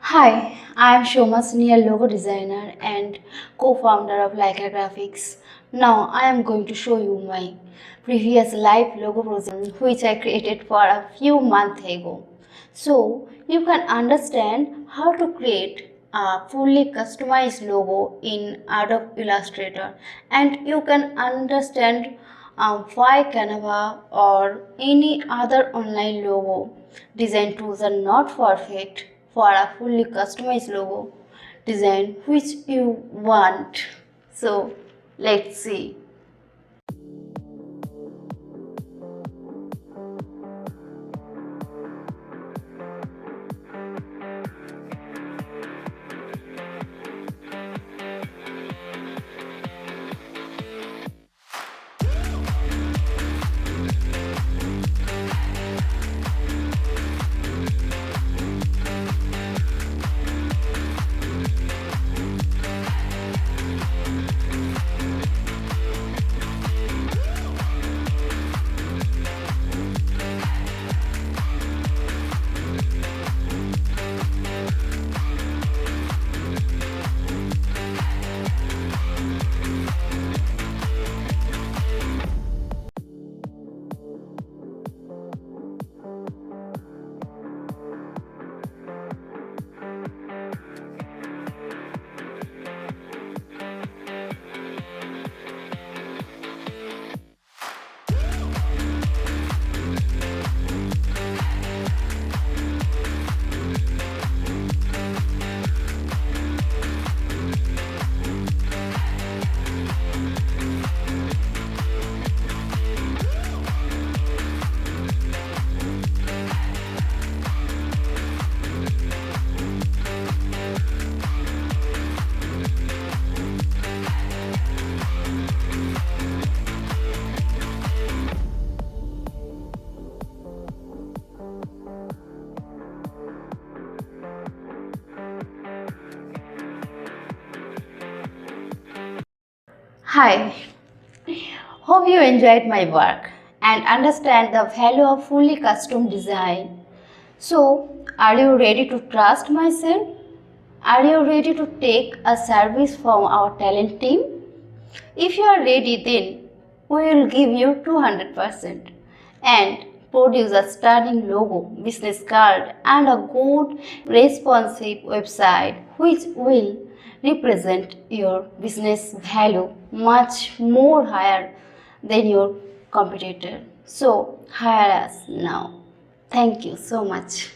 Hi, I am Shoma, senior logo designer and co-founder of Likerrgraphicz. Now I am going to show you my previous live logo project which I created for a few months ago. So you can understand how to create a fully customized logo in Adobe Illustrator, and you can understand why Canva or any other online logo design tools are not perfect for a fully customized logo design which you want. So let's see. Hi, hope you enjoyed my work and understand the value of fully custom design. So, are you ready to trust myself? Are you ready to take a service from our talent team? If you are ready, then we will give you 200% and produce a stunning logo, business card, and a good responsive website which will represent your business value much more higher than your competitor. So hire us now. Thank you so much.